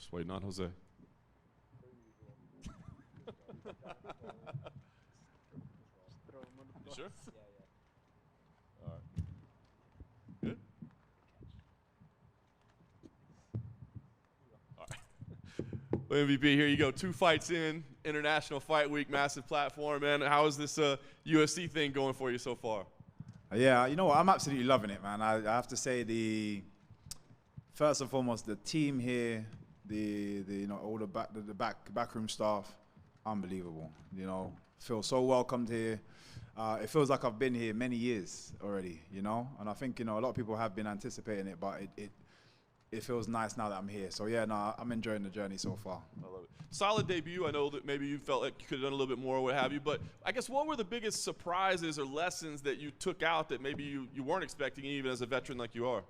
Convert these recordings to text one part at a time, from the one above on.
Just waiting on Jose. You sure? All right. Good? All right. Well, MVP, here you go. 2 fights in, International Fight Week, massive platform, man. How is this UFC thing going for you so far? Yeah, you know what? I'm absolutely loving it, man. I have to say, first and foremost, the team here, all the backroom staff, unbelievable. You know, feel so welcomed here. It feels like I've been here many years already, you know. And I think, you know, a lot of people have been anticipating it, but it feels nice now that I'm here. So yeah, no, I'm enjoying the journey so far. I love it. Solid debut. I know that maybe you felt like you could have done a little bit more or what have you, but I guess what were the biggest surprises or lessons that you took out that maybe you weren't expecting even as a veteran like you are?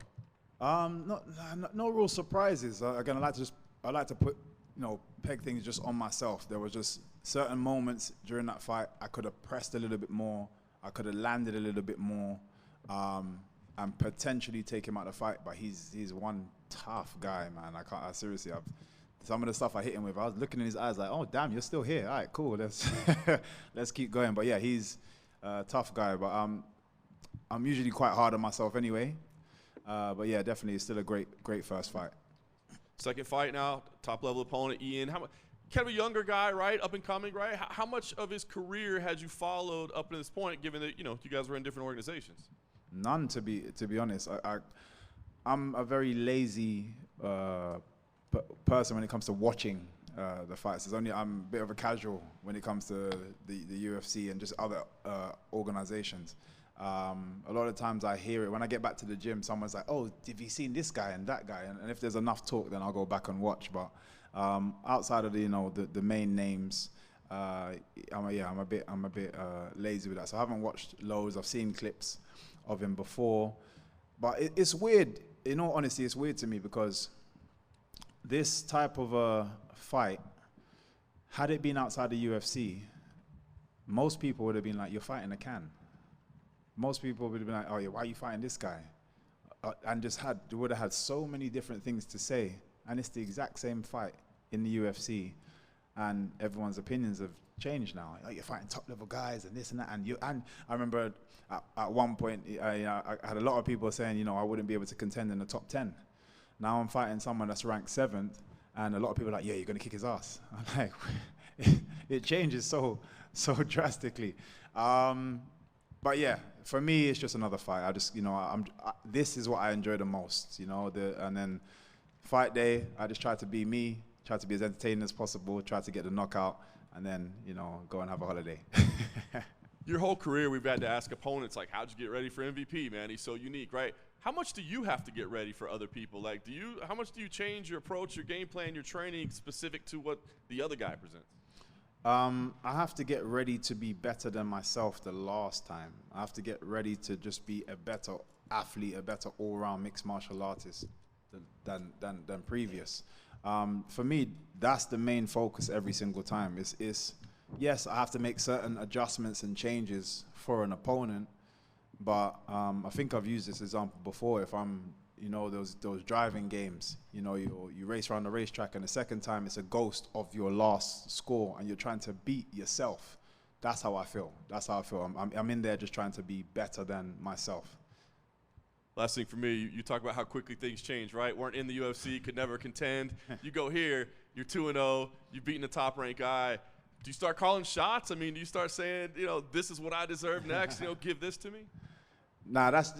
No real surprises. Again, I like to put, you know, peg things just on myself. There was just certain moments during that fight I could have pressed a little bit more. I could have landed a little bit more, and potentially take him out of the fight. But he's one tough guy, man. Seriously, some of the stuff I hit him with, I was looking in his eyes like, oh damn, you're still here. All right, cool. Let's keep going. But yeah, he's a tough guy. But I'm usually quite hard on myself anyway. But yeah, definitely, it's still a great first fight. Second fight now, top level opponent, Ian. Kind of a younger guy, right? Up and coming, right? How much of his career had you followed up to this point, given that, you know, you guys were in different organizations? None, to be honest. I'm a very lazy person when it comes to watching the fights. I'm a bit of a casual when it comes to the UFC and just other organizations. A lot of times I hear it when I get back to the gym. Someone's like, "Oh, have you seen this guy and that guy?" And if there's enough talk, then I'll go back and watch. But outside of the main names, I'm a bit lazy with that. So I haven't watched loads. I've seen clips of him before, but it's weird. In all honesty, it's weird to me because this type of a fight, had it been outside the UFC, most people would have been like, "You're fighting a can." Most people would have been like, "Oh yeah, why are you fighting this guy?" And would have had so many different things to say. And it's the exact same fight in the UFC, and everyone's opinions have changed now. Like, you're fighting top level guys and this and that. And I remember at one point, I had a lot of people saying, you know, I wouldn't be able to contend in the top 10. Now I'm fighting someone that's ranked 7th, and a lot of people are like, "Yeah, you're gonna kick his ass." I'm like, it changes so drastically. But yeah, for me, it's just another fight. I just, you know, this is what I enjoy the most, you know. And then fight day, I just try to be me, try to be as entertaining as possible, try to get the knockout, and then, you know, go and have a holiday. Your whole career, we've had to ask opponents, like, how'd you get ready for MVP, man? He's so unique, right? How much do you have to get ready for other people? Like, how much do you change your approach, your game plan, your training specific to what the other guy presents? I have to get ready to be better than myself the last time. I have to get ready to just be a better athlete, a better all-round mixed martial artist than previous. For me, that's the main focus every single time. Yes, I have to make certain adjustments and changes for an opponent, but I think I've used this example before. If I'm, you know, those driving games, you know, you race around the racetrack, and the second time it's a ghost of your last score, and you're trying to beat yourself. That's how I feel. I'm in there just trying to be better than myself. Last thing for me, you talk about how quickly things change, right? Weren't in the UFC, could never contend. You go here, you're 2-0, you've beaten the top-ranked guy. Do you start calling shots? I mean, do you start saying, you know, this is what I deserve next, you know, give this to me? Nah, that's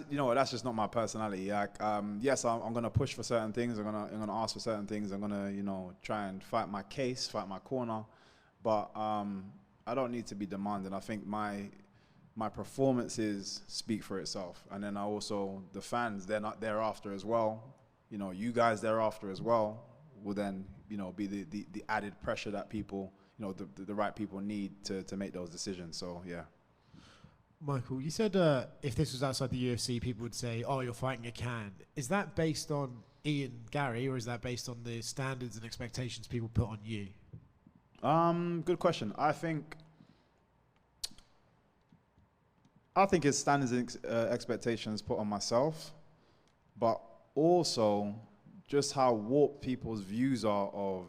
just not my personality. Like, yes, I'm gonna push for certain things. I'm gonna ask for certain things. I'm gonna, you know, try and fight my case, fight my corner. But I don't need to be demanding. I think my performances speak for itself, and then the fans, they're not thereafter as well. You know, you guys thereafter as well will then, you know, be the added pressure that people, you know, the right people need to make those decisions. So yeah. Michael, you said if this was outside the UFC, people would say, "Oh, you're fighting a can." Is that based on Ian Garry, or is that based on the standards and expectations people put on you? Good question. I think it's standards and expectations put on myself, but also just how warped people's views are of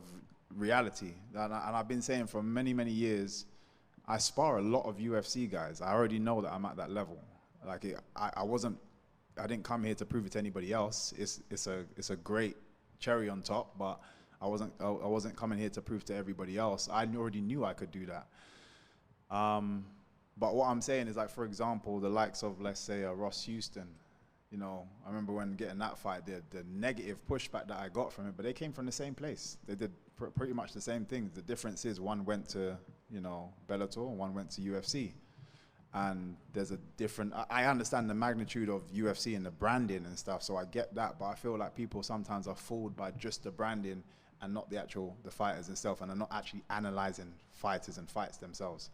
reality. And I've been saying for many, many years, I spar a lot of UFC guys. I already know that I'm at that level. Like I didn't come here to prove it to anybody else. It's a great cherry on top, but I wasn't coming here to prove to everybody else. I already knew I could do that. But what I'm saying is, like, for example, the likes of, let's say, Ross Houston. You know, I remember when getting that fight, the negative pushback that I got from it, but they came from the same place. They did pretty much the same things. The difference is one went to, you know, Bellator, and one went to UFC. And there's a different, I understand the magnitude of UFC and the branding and stuff, so I get that, but I feel like people sometimes are fooled by just the branding and not the fighters themselves, and are not actually analyzing fighters and fights themselves.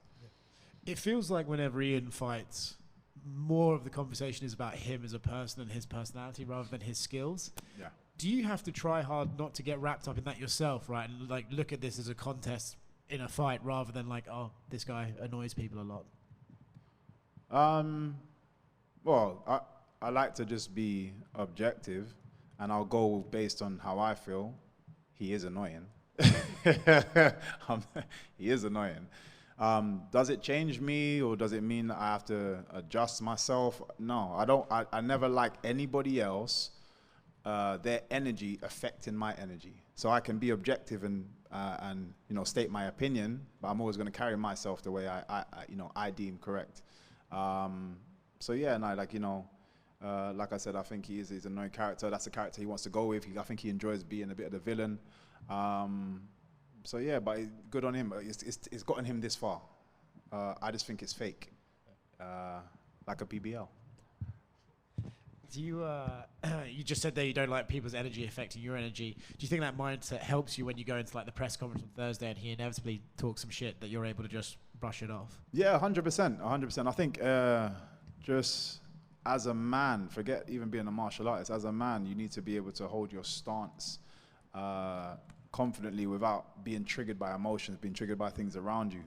It feels like whenever Ian fights, more of the conversation is about him as a person and his personality rather than his skills. Yeah. Do you have to try hard not to get wrapped up in that yourself, right? And like look at this as a contest in a fight rather than like, oh, this guy annoys people a lot? Well, I like to just be objective, and I'll go based on how I feel. He is annoying. He is annoying. Does it change me, or does it mean that I have to adjust myself? No, I don't. I never like anybody else, their energy affecting my energy. So I can be objective and you know, state my opinion, but I'm always going to carry myself the way I deem correct. So yeah, and like, you know, like I said, I think he's an annoying character. That's the character he wants to go with. I think he enjoys being a bit of the villain. So yeah, but good on him. It's gotten him this far. I just think it's fake, like a PBL. Do you you just said that you don't like people's energy affecting your energy. Do you think that mindset helps you when you go into like the press conference on Thursday and he inevitably talks some shit, that you're able to just brush it off? Yeah, 100%, 100%. I think just as a man, forget even being a martial artist, as a man, you need to be able to hold your stance confidently without being triggered by emotions, being triggered by things around you.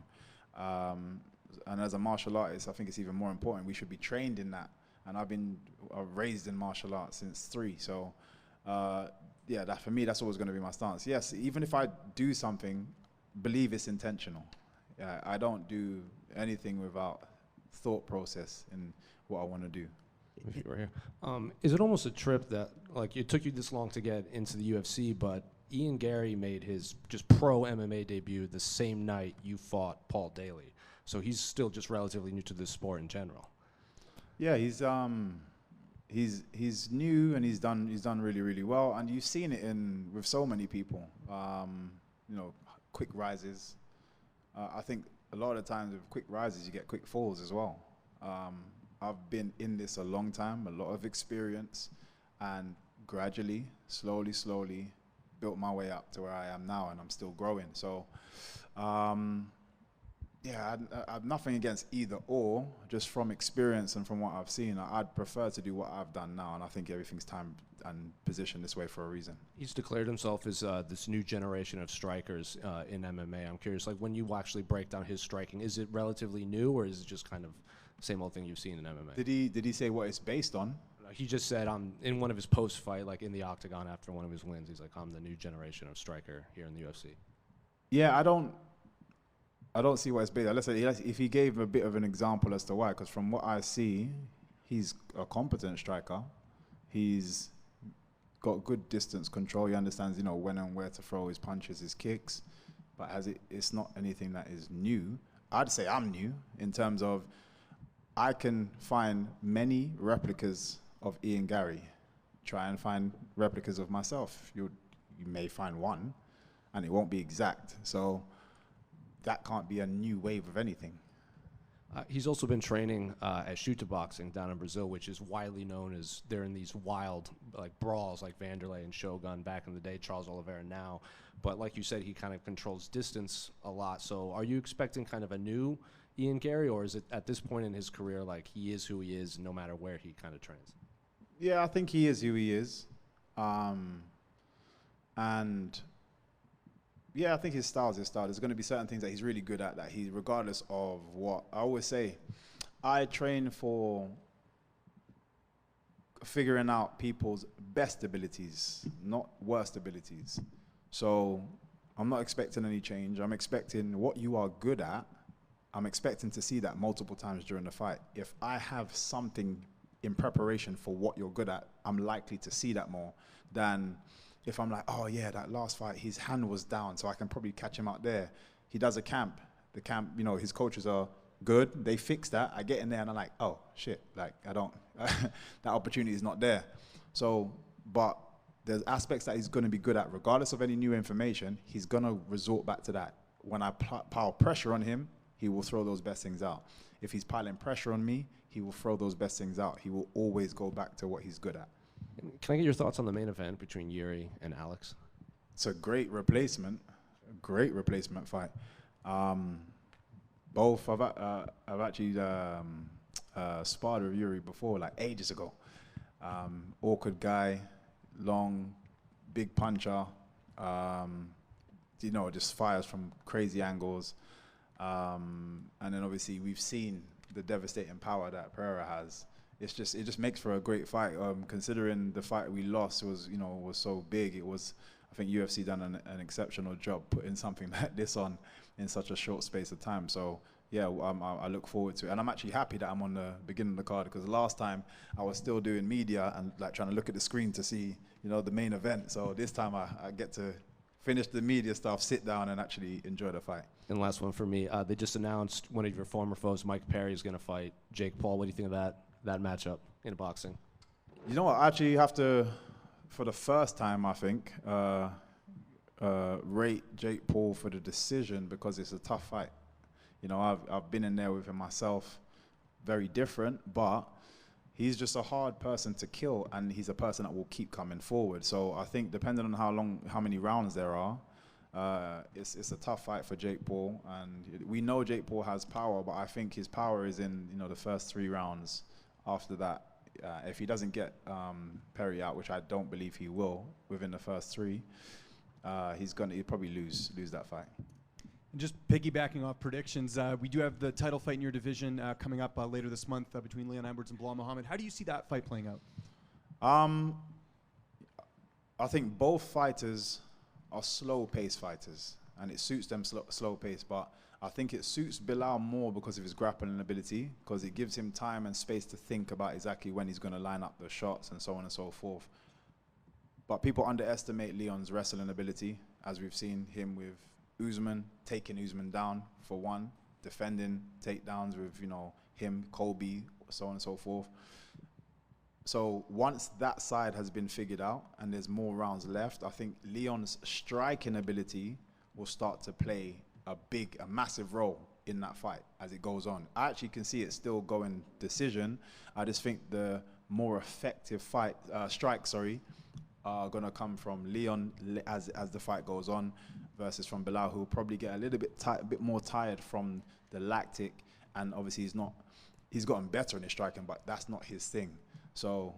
And as a martial artist, I think it's even more important. We should be trained in that. And I've been raised in martial arts since 3. So yeah, that for me, that's always going to be my stance. Yes, even if I do something, believe it's intentional. I don't do anything without thought process in what I want to do. If you were here. Is it almost a trip that, like, it took you this long to get into the UFC, but Ian Garry made his just pro MMA debut the same night you fought Paul Daly. So he's still just relatively new to this sport in general. Yeah, he's new, and he's done really, really well, and you've seen it with so many people. You know, quick rises. I think a lot of the times with quick rises, you get quick falls as well. I've been in this a long time, a lot of experience, and gradually, slowly, built my way up to where I am now, and I'm still growing. So, yeah, I have nothing against either or, just from experience and from what I've seen. I'd prefer to do what I've done now, and I think everything's timed and positioned this way for a reason. He's declared himself as this new generation of strikers in MMA. I'm curious, like, when you actually break down his striking, is it relatively new, or is it just kind of the same old thing you've seen in MMA? Did he say what it's based on? He just said in one of his post-fight, like in the Octagon after one of his wins, he's like, I'm the new generation of striker here in the UFC. Yeah, I don't see what it's based on. Let's say if he gave a bit of an example as to why, because from what I see, he's a competent striker. He's got good distance control. He understands, you know, when and where to throw his punches, his kicks. But it's not anything that is new. I'd say I'm new in terms of I can find many replicas of Ian Garry. Try and find replicas of myself. You may find one, and it won't be exact. So that can't be a new wave of anything. He's also been training at Chuta Boxing down in Brazil, which is widely known as they're in these wild like brawls like Vanderlei and Shogun back in the day, Charles Oliveira now. But like you said, he kind of controls distance a lot. So are you expecting kind of a new Ian Garry, or is it at this point in his career like he is who he is no matter where he kind of trains? Yeah, I think he is who he is. And yeah, I think his style is his style. There's going to be certain things that he's really good at that he, regardless of what, I always say, I train for figuring out people's best abilities, not worst abilities. So I'm not expecting any change. I'm expecting what you are good at. I'm expecting to see that multiple times during the fight. If I have something in preparation for what you're good at, I'm likely to see that more than if I'm like, oh yeah, that last fight, his hand was down, so I can probably catch him out there. He does a camp. The camp, you know, his coaches are good. They fix that. I get in there and I'm like, oh shit, like I don't, that opportunity is not there. So, but there's aspects that he's going to be good at, regardless of any new information. He's going to resort back to that. When I pile pressure on him, he will throw those best things out. If he's piling pressure on me, he will throw those best things out. He will always go back to what he's good at. Can I get your thoughts on the main event between Yuri and Alex? It's a great replacement fight. Both, I've actually sparred with Yuri before, like ages ago. Awkward guy, long, big puncher, you know, just fires from crazy angles. And then obviously we've seen the devastating power that Pereira has. It just makes for a great fight. Considering the fight we lost was so big, I think UFC done an exceptional job putting something like this on in such a short space of time. So yeah, I look forward to it, and I'm actually happy that I'm on the beginning of the card, because last time I was still doing media and like trying to look at the screen to see, you know, the main event. So this time I get to finish the media stuff, sit down, and actually enjoy the fight. And last one for me, they just announced one of your former foes, Mike Perry, is going to fight Jake Paul. What do you think of that matchup in boxing? You know what? I actually have to, for the first time, I think, rate Jake Paul for the decision, because it's a tough fight. You know, I've been in there with him myself, very different, but he's just a hard person to kill, and he's a person that will keep coming forward. So I think depending on how many rounds there are, it's a tough fight for Jake Paul, and we know Jake Paul has power, but I think his power is in, you know, the first 3 rounds. After that, if he doesn't get Perry out, which I don't believe he will within the first 3, he'll probably lose that fight. And just piggybacking off predictions, we do have the title fight in your division coming up later this month between Leon Edwards and Bilal Muhammad. How do you see that fight playing out? I think both fighters are slow-paced fighters, and it suits them slow-paced, but I think it suits Bilal more because of his grappling ability, because it gives him time and space to think about exactly when he's going to line up the shots and so on and so forth. But people underestimate Leon's wrestling ability, as we've seen him with Usman, taking Usman down for one, defending takedowns with, you know, him, Colby, so on and so forth. So once that side has been figured out and there's more rounds left, I think Leon's striking ability will start to play a massive role in that fight as it goes on. I actually can see it still going decision. I just think the more effective strikes are going to come from Leon as the fight goes on, versus from Bilal, who will probably get a bit more tired from the lactic, and obviously he's gotten better in his striking, but that's not his thing. So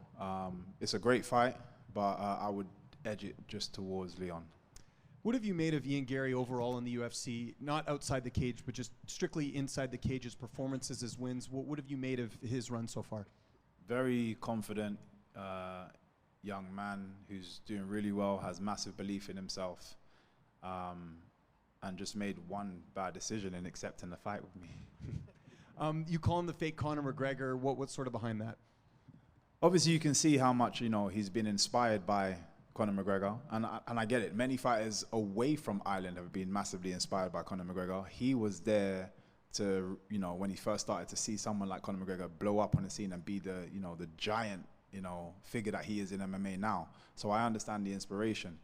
it's a great fight, but I would edge it just towards Leon. What have you made of Ian Garry overall in the UFC, not outside the cage, but just strictly inside the cage, his performances, his wins? What have you made of his run so far? Very confident young man who's doing really well, has massive belief in himself, and just made one bad decision in accepting the fight with me. You call him the fake Conor McGregor. What's sort of behind that? Obviously, you can see how much, you know, he's been inspired by Conor McGregor, and I get it. Many fighters away from Ireland have been massively inspired by Conor McGregor. He was there to, you know, when he first started, to see someone like Conor McGregor blow up on the scene and be the, you know, the giant, you know, figure that he is in MMA now. So I understand the inspiration,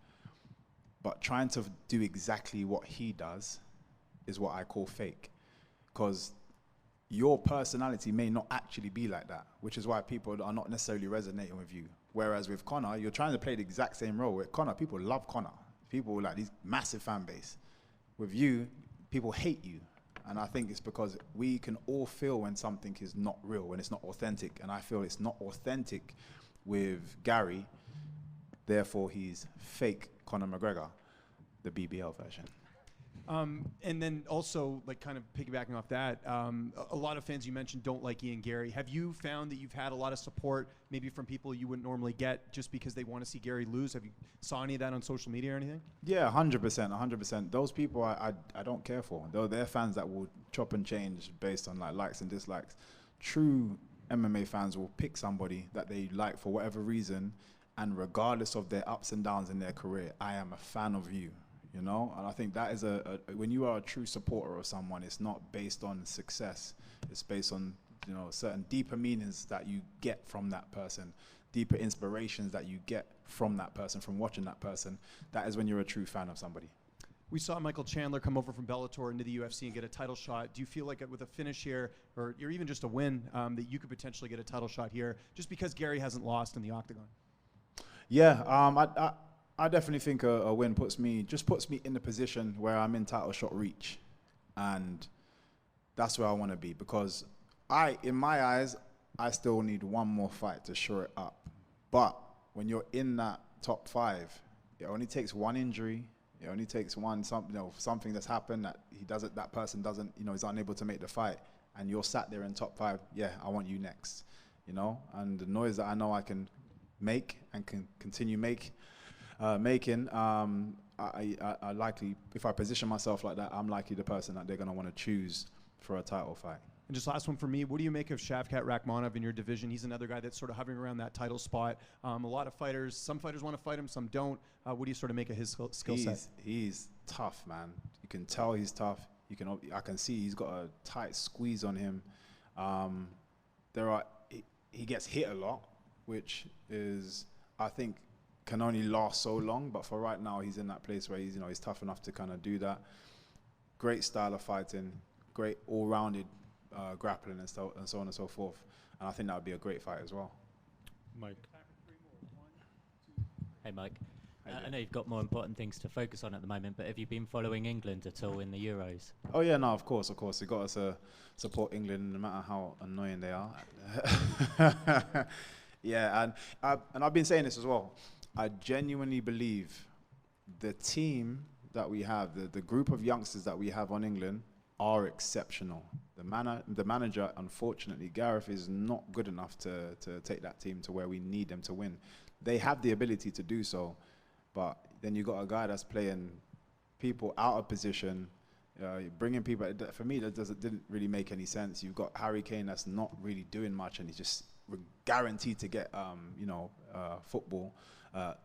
but trying to do exactly what he does is what I call fake, because your personality may not actually be like that, which is why people are not necessarily resonating with you. Whereas with Conor, you're trying to play the exact same role. With Conor, people love Conor. People like these massive fan base. With you, people hate you. And I think it's because we can all feel when something is not real, when it's not authentic. And I feel it's not authentic with Garry. Therefore, he's fake Conor McGregor, the BBL version. And then also, like, kind of piggybacking off that, a lot of fans you mentioned don't like Ian Garry. Have you found that you've had a lot of support, maybe from people you wouldn't normally get, just because they want to see Garry lose? Have you saw any of that on social media or anything? Yeah, 100%, 100%. Those people I don't care for. They're fans that will chop and change based on like likes and dislikes. True MMA fans will pick somebody that they like for whatever reason, and regardless of their ups and downs in their career, I am a fan of you. You know, and I think that is when you are a true supporter of someone, it's not based on success. It's based on, you know, certain deeper meanings that you get from that person, deeper inspirations that you get from that person, from watching that person. That is when you're a true fan of somebody. We saw Michael Chandler come over from Bellator into the UFC and get a title shot. Do you feel like with a finish here, or even just a win, that you could potentially get a title shot here, just because Garry hasn't lost in the Octagon? Yeah, I definitely think a win puts me in the position where I'm in title shot reach, and that's where I want to be, because in my eyes, I still need one more fight to shore it up. But when you're in that top 5, it only takes one injury. It only takes something that's happened that person doesn't, is unable to make the fight, and you're sat there in top 5. Yeah, I want you next, and the noise that I know I can make and can continue making. I likely, if I position myself like that, I'm likely the person that they're going to want to choose for a title fight. And just last one for me, what do you make of Shavkat Rakhmonov in your division? He's another guy that's sort of hovering around that title spot. A lot of fighters, some fighters want to fight him, some don't. What do you sort of make of his skill set? He's tough, man. You can tell he's tough. I can see he's got a tight squeeze on him. He gets hit a lot, which is, I think, can only last so long, but for right now, he's in that place where he's tough enough to kind of do that. Great style of fighting, great all-rounded grappling and so on and so forth. And I think that would be a great fight as well. Mike. Hey, Mike. I know you've got more important things to focus on at the moment, but have you been following England at all in the Euros? Oh yeah, no, of course. We've got to support England no matter how annoying they are. Yeah, and I've been saying this as well. I genuinely believe the team that we have, the group of youngsters that we have on England, are exceptional. The manager, unfortunately, Gareth, is not good enough to take that team to where we need them to win. They have the ability to do so, but then you got a guy that's playing people out of position, bringing people. For me, didn't really make any sense. You've got Harry Kane that's not really doing much, and he's just guaranteed to get football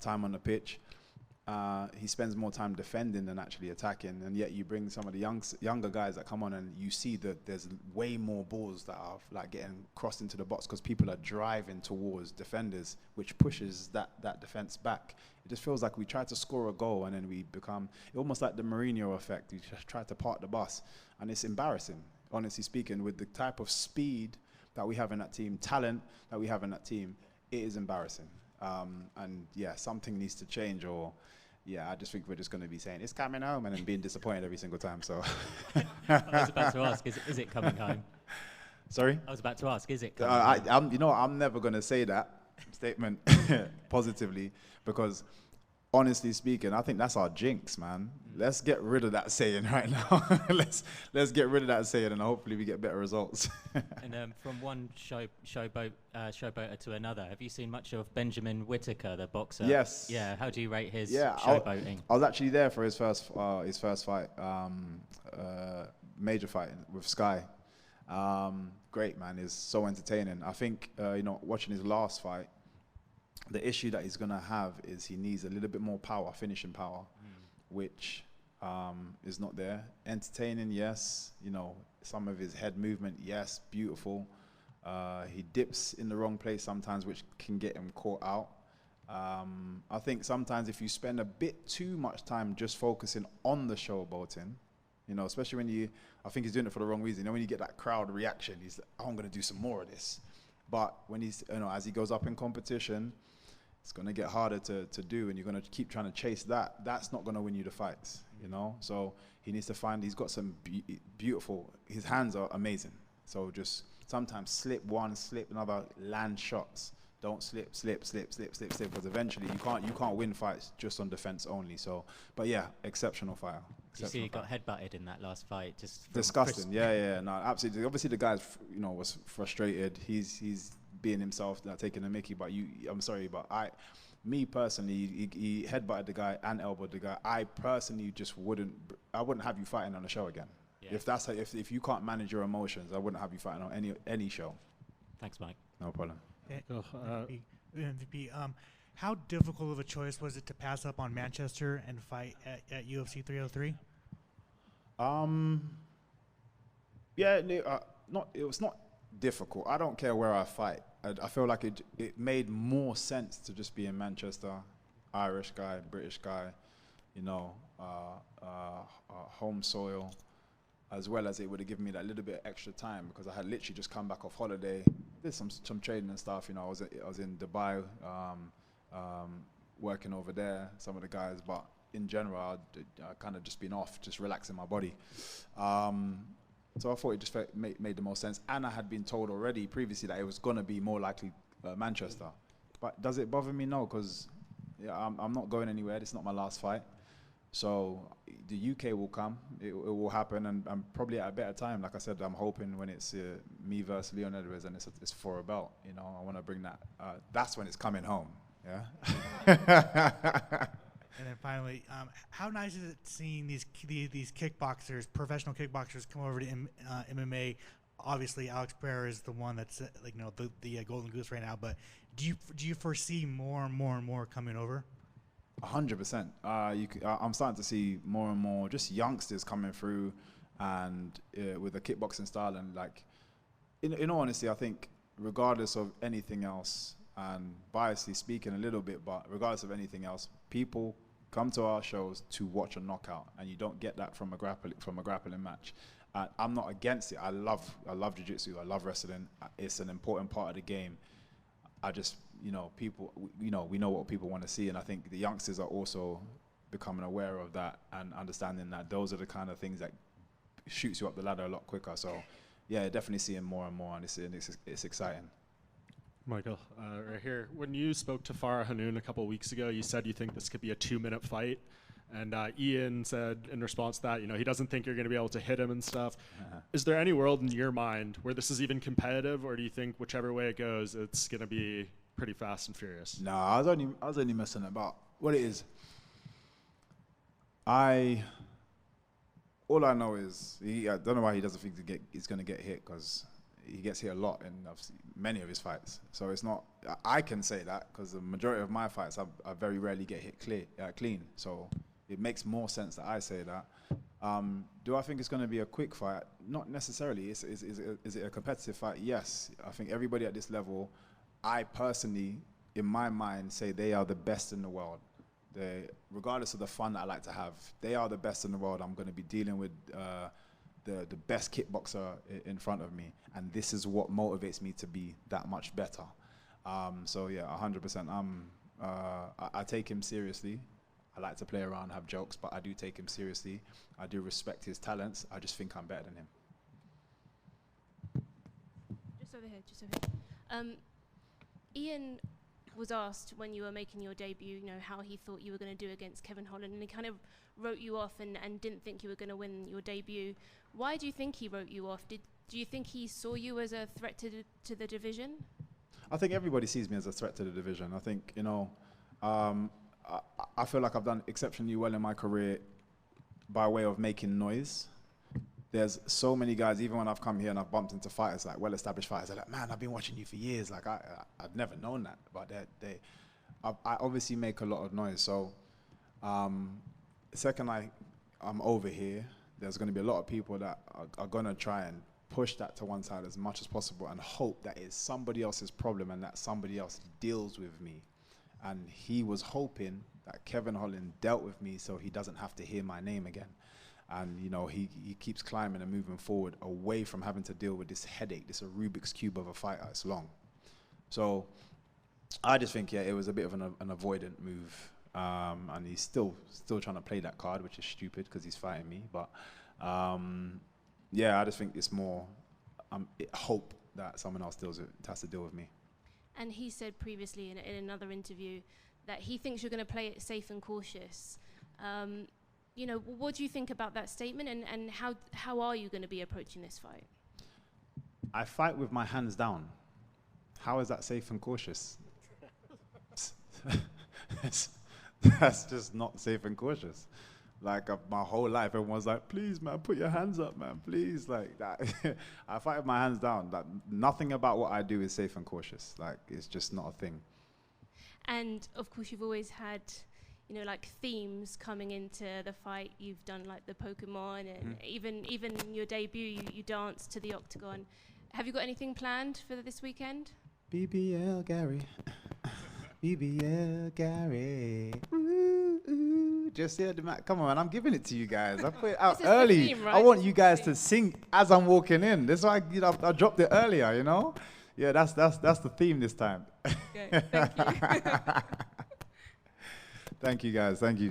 time on the pitch. He spends more time defending than actually attacking, and yet you bring some of the younger guys that come on, and you see that there's way more balls that are like getting crossed into the box because people are driving towards defenders, which pushes that defense back. It just feels like we try to score a goal and then we become almost like the Mourinho effect. We just try to park the bus, and it's embarrassing, honestly speaking, with the type of speed that we have in that team, talent that we have in that team. It is embarrassing. And yeah, something needs to change, or yeah, I just think we're just going to be saying it's coming home and then being disappointed every single time. So I was about to ask, is it coming home? Sorry? I was about to ask, is it coming home? I'm never going to say that statement positively, because honestly speaking, I think that's our jinx, man. Let's get rid of that saying right now. let's get rid of that saying, and hopefully we get better results. And from one showboater to another, have you seen much of Benjamin Whittaker, the boxer? Yes. Yeah. How do you rate his I showboating? was actually there for his first fight, major fight with Sky. Great, man. He's so entertaining. I think watching his last fight, the issue that he's going to have is he needs a little bit more power, finishing power, which is not there. Entertaining, yes. Some of his head movement, yes, beautiful. He dips in the wrong place sometimes, which can get him caught out. I think sometimes if you spend a bit too much time just focusing on the showboating, especially when I think he's doing it for the wrong reason. When you get that crowd reaction, he's like, oh, I'm going to do some more of this. But when he's, as he goes up in competition, it's going to get harder to do, and you're going to keep trying to chase that. That's not going to win you the fights, So he needs to he's got some beautiful, his hands are amazing. So just sometimes slip one, slip another, land shots Don't slip, because eventually you can't win fights just on defense only. So, but yeah, exceptional fighter. You see, he got headbutted in that last fight. Just Disgusting. Yeah, no, absolutely. Obviously, the guy, was frustrated. He's being himself, taking a mickey. But I'm sorry, but me personally, he headbutted the guy and elbowed the guy. I personally just wouldn't have you fighting on a show again. Yeah. If you can't manage your emotions, I wouldn't have you fighting on any show. Thanks, Mike. No problem. MVP, how difficult of a choice was it to pass up on Manchester and fight at UFC 303? It was not difficult. I don't care where I fight. I feel like it made more sense to just be in Manchester, Irish guy, British guy, home soil, as well as it would have given me that little bit of extra time because I had literally just come back off holiday, did some training and stuff. I was in Dubai, working over there, some of the guys, but in general, I kind of just been off, just relaxing my body. So I thought it just made the most sense. And I had been told already previously that it was going to be more likely Manchester. But does it bother me? No, because I'm not going anywhere. This is not my last fight. So the UK will come. It will happen, and probably at a better time. Like I said, I'm hoping when it's me versus Leon Edwards and it's for a belt. I want to bring that. That's when it's coming home. Yeah. And then finally, how nice is it seeing these kickboxers, professional kickboxers, come over to MMA? Obviously, Alex Pereira is the one that's the golden goose right now. But do you foresee more and more coming over? 100%. I'm starting to see more and more just youngsters coming through, and with the kickboxing style. And in all honesty, I think regardless of anything else, and biasly speaking a little bit, but regardless of anything else, people come to our shows to watch a knockout, and you don't get that from a grappling match. I'm not against it. I love jiu-jitsu. I love wrestling. It's an important part of the game. I just, people, we know what people want to see, and I think the youngsters are also becoming aware of that and understanding that those are the kind of things that shoots you up the ladder a lot quicker. So, yeah, definitely seeing more and more, and it's exciting. Michael, right here. When you spoke to Farah Hanoun a couple of weeks ago, you said you think this could be a 2-minute fight. And Ian said in response to that, he doesn't think you're going to be able to hit him and stuff. Is there any world in your mind where this is even competitive, or do you think whichever way it goes, it's going to be pretty fast and furious? No, I was only messing about. What it is, all I know is, I don't know why he doesn't think he's going to get hit, because he gets hit a lot in many of his fights. So it's not, I can say that because the majority of my fights, I very rarely get hit clean. So it makes more sense that I say that. Do I think it's going to be a quick fight? Not necessarily. Is it a competitive fight? Yes. I think everybody at this level, I personally, in my mind, say they are the best in the world. Regardless of the fun that I like to have, they are the best in the world. I'm going to be dealing with the best kickboxer in front of me, and this is what motivates me to be that much better. So yeah, 100%. I take him seriously. I like to play around, have jokes, but I do take him seriously. I do respect his talents. I just think I'm better than him. Just over here. Ian was asked when you were making your debut, how he thought you were going to do against Kevin Holland, and he kind of wrote you off and didn't think you were going to win your debut. Why do you think he wrote you off? Do you think he saw you as a threat to the division? I think everybody sees me as a threat to the division. I think, I feel like I've done exceptionally well in my career by way of making noise. There's so many guys, even when I've come here and I've bumped into fighters, like well-established fighters, they're like, man, I've been watching you for years. Like, I've never known that. But I obviously make a lot of noise. So, second I'm over here, there's going to be a lot of people that are going to try and push that to one side as much as possible and hope that it's somebody else's problem and that somebody else deals with me. And he was hoping that Kevin Holland dealt with me so he doesn't have to hear my name again. And, he keeps climbing and moving forward away from having to deal with this headache, this Rubik's Cube of a fighter. It's long. So I just think, it was a bit of an avoidant move. And he's still trying to play that card, which is stupid because he's fighting me. But, I just think it's more hope that someone else has to deal with me. And he said previously in another interview that he thinks you're going to play it safe and cautious. You know, what do you think about that statement, and how are you going to be approaching this fight? I fight with my hands down. How is that safe and cautious? That's just not safe and cautious. Like my whole life, everyone's like, please, man, put your hands up, man, please. Like that. I fight with my hands down. Like, nothing about what I do is safe and cautious. Like, it's just not a thing. And of course, you've always had, you know, like themes coming into the fight. You've done like the Pokemon, and even in your debut, you danced to the Octagon. Have you got anything planned for this weekend? BBL Garry. BBL Garry. Ooh, ooh. Just hear the come on, man, I'm giving it to you guys. I put it out early. Theme, right? I want you guys to sing as I'm walking in. That's why I dropped it earlier, you know? Yeah, that's the theme this time. Okay, thank you. Thank you, guys. Thank you.